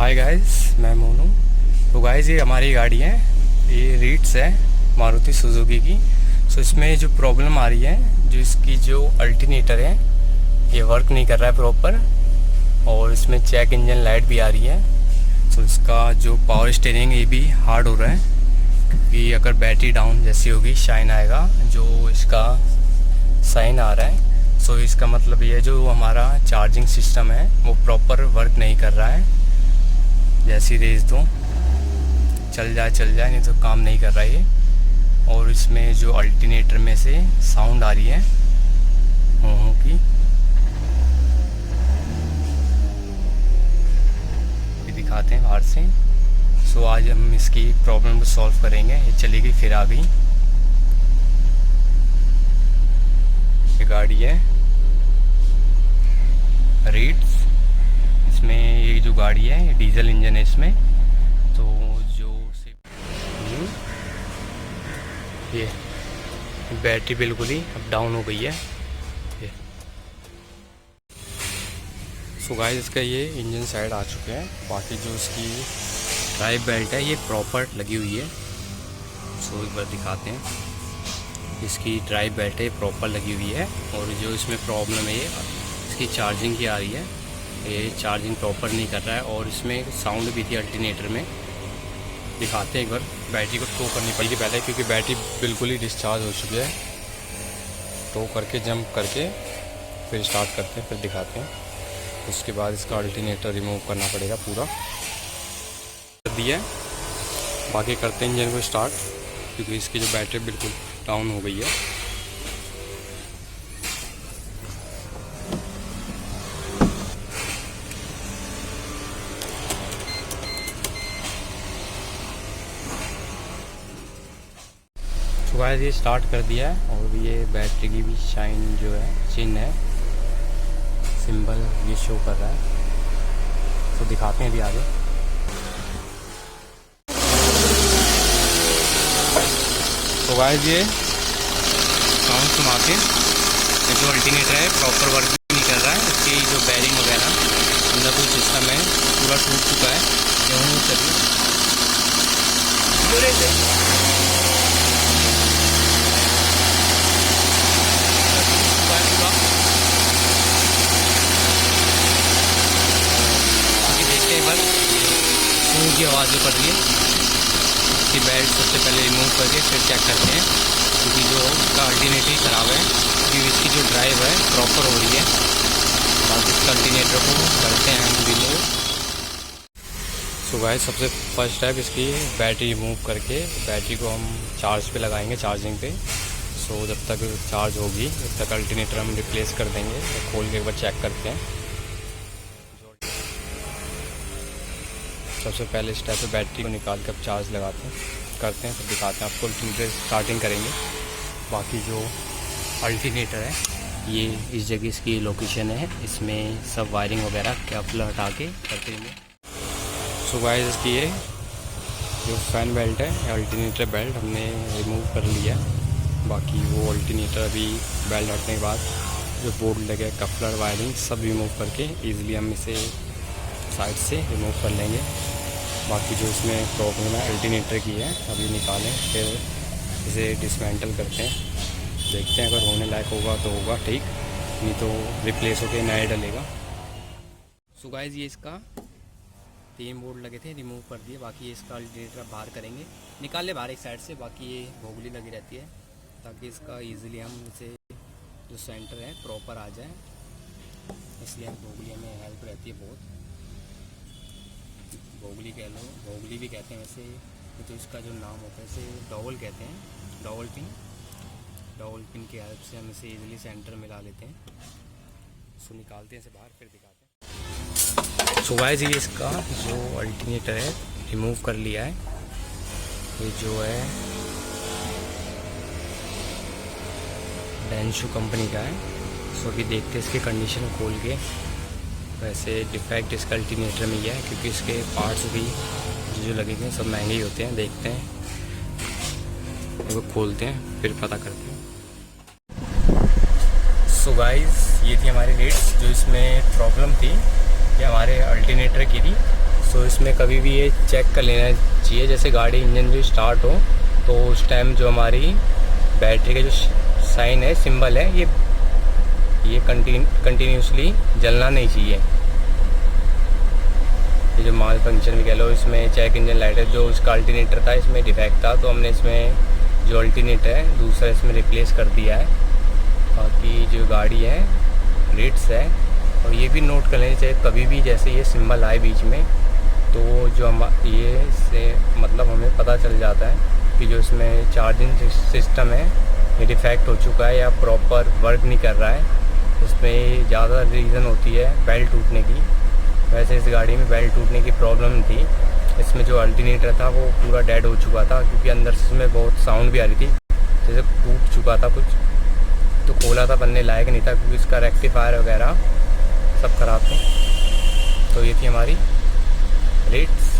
Hi guys, मैं मोनू। तो guys ये हमारी गाड़ी है, ये रीट्स है मारुति सुजुकी की। सो इसमें जो प्रॉब्लम आ रही है, जो इसकी जो अल्टरनेटर है ये वर्क नहीं कर रहा है प्रॉपर, और इसमें चेक इंजन लाइट भी आ रही है। सो इसका जो पावर स्टीयरिंग ये भी हार्ड हो रहा है, क्योंकि अगर बैटरी डाउन जैसी होगी शाइन आएगा, जो इसका साइन आ रहा है। सो इसका मतलब ये जो हमारा चार्जिंग सिस्टम है वो प्रॉपर वर्क नहीं कर रहा है। जैसी रेस दो चल जाए, नहीं तो काम नहीं कर रहा है ये। और इसमें जो अल्टरनेटर में से साउंड आ रही है हों की, ये दिखाते हैं बाहर से। सो आज हम इसकी प्रॉब्लम को सॉल्व करेंगे। ये चली गई फिर आ गई। ये गाड़ी है रीट्स। इसमें ये जो गाड़ी है ये डीजल इंजन है इसमें। तो जो ये बैटरी बिल्कुल ही अब डाउन हो गई है ये। सो गाइस इसका ये इंजन साइड आ चुके हैं। बाकी जो इसकी ड्राइव बेल्ट है ये प्रॉपर लगी हुई है। सो एक बार दिखाते हैं। इसकी ड्राइव बेल्ट है प्रॉपर लगी हुई है, और जो इसमें प्रॉब्लम है ये इसकी चार्जिंग की आ रही है। ये चार्जिंग प्रॉपर नहीं कर रहा है, और इसमें साउंड भी थी अल्टरनेटर में। दिखाते हैं एक बार। बैटरी को टो करनी पड़ेगी पहले, क्योंकि बैटरी बिल्कुल ही डिस्चार्ज हो चुकी है। टो करके जंप करके फिर स्टार्ट करते हैं, फिर दिखाते हैं। उसके बाद इसका अल्टरनेटर रिमूव करना पड़ेगा पूरा। कर दिया है, बाकी करते हैं इंजन को स्टार्ट, क्योंकि इसकी जो बैटरी बिल्कुल डाउन हो गई है। तो गाइस ये स्टार्ट कर दिया है, और ये बैटरी की भी शाइन जो है चिन्ह है सिंबल ये शो कर रहा है। तो दिखाते हैं अभी आगे। तो गाइस ये साउंड सुना के जो अल्टरनेटर है प्रॉपर वर्क नहीं कर रहा है। इसकी जो बैरिंग वगैरह अंदर कोई सिस्टम है पूरा टूट चुका है। गेहूँ चलिए की आवाज़ भी पड़ रही है। इसकी बेल्ट सबसे पहले रिमूव करके फिर चेक करते हैं, क्योंकि जो इसका अल्टरनेटर ख़राब है, क्योंकि इसकी जो ड्राइव है प्रॉपर हो रही है। बाकी इसका अल्टरनेटर को करते हैं हम रिमूव। सो गाइस सबसे फर्स्ट स्टेप इसकी बैटरी रिमूव करके बैटरी को हम चार्ज पे लगाएंगे, चार्जिंग पे। सो जब तक चार्ज होगी तब तक अल्टरनेटर हम रिप्लेस कर देंगे। खोल के एक बार चेक करते हैं। सबसे पहले स्टेप पे बैटरी को निकाल कर चार्ज लगाते हैं, करते हैं, फिर दिखाते हैं आपको। अल्टरनेटर स्टार्टिंग करेंगे। बाकी जो अल्टरनेटर है ये इस जगह इसकी लोकेशन है, इसमें सब वायरिंग वगैरह कैपल हटा के करते हैं। सो गाइस इसकी ये जो फैन बेल्ट है अल्टरनेटर बेल्ट हमने रिमूव कर लिया है। बाकी वो अल्टरनेटर अभी बेल्ट हटने के बाद जो बोर्ड लगे कपलर वायरिंग सब रिमूव करके ईजिली हम इसे साइड से रिमूव कर लेंगे। बाकी जो इसमें प्रॉब्लम है अल्टरनेटर की है अभी निकालें, फिर इसे डिसमेंटल करते हैं। देखते हैं अगर होने लायक होगा तो होगा ठीक, नहीं तो रिप्लेस होकर नया डलेगा। सो गाइस ये इसका 3 बोर्ड लगे थे रिमूव कर दिए। बाकी इसका अल्टरनेटर बाहर करेंगे, निकाल ले बाहर एक साइड से। बाकी ये भोगली लगी रहती है ताकि इसका ईजिली हम इसे जो सेंटर है प्रॉपर आ जाए, इसलिए हम भोगली हमें हेल्प रहती है बहुत। भोगली कह लो, भोगली भी कहते हैं वैसे, तो इसका जो नाम होता है इसे डॉवल कहते हैं, डॉवल पिन। डॉवल पिन की हेल्प से हम इसे इजीली सेंटर मिला लेते हैं। सो निकालते हैं इसे बाहर, फिर दिखाते हैं। सो गाइस ये इसका जो अल्टरनेटर है रिमूव कर लिया है। ये जो है डेंशू कंपनी का है। सो अभी देखते हैं इसकी कंडीशन खोल के। वैसे डिफेक्ट इसका अल्टरनेटर में यह है, क्योंकि इसके पार्ट्स भी जो लगेंगे सब महंगे ही होते हैं। देखते हैं, इसको खोलते हैं फिर पता करते हैं। सो गाइस ये थी हमारी रेट्स। जो इसमें प्रॉब्लम थी ये हमारे अल्टरनेटर की थी। तो इसमें कभी भी ये चेक कर लेना चाहिए, जैसे गाड़ी इंजन जो स्टार्ट हो तो उस टाइम जो हमारी बैटरी का जो साइन है, सिंबल है, ये कंटिन्यूसली जलना नहीं चाहिए। ये जो माल फंक्शन भी कह लो, इसमें चेक इंजन लाइट है, जो इसका अल्टरनेटर था इसमें डिफेक्ट था, तो हमने इसमें जो अल्टरनेटर है दूसरा इसमें रिप्लेस कर दिया है। बाकी जो गाड़ी है रेट्स है, और ये भी नोट कर लेनी चाहिए कभी भी जैसे ये सिंबल आए बीच में तो जो हम ये से मतलब हमें पता चल जाता है कि जो इसमें चार्जिंग सिस्टम है ये डिफेक्ट हो चुका है या प्रॉपर वर्क नहीं कर रहा है। इसमें ज़्यादा रीज़न होती है बेल्ट टूटने की। वैसे इस गाड़ी में बेल्ट टूटने की प्रॉब्लम थी। इसमें जो अल्टरनेटर था वो पूरा डेड हो चुका था, क्योंकि अंदर से इसमें बहुत साउंड भी आ रही थी, जैसे टूट चुका था कुछ, तो खोला था बनने लायक नहीं था, क्योंकि इसका रेक्टिफायर वगैरह सब ख़राब थे। तो ये थी हमारी रेट्स।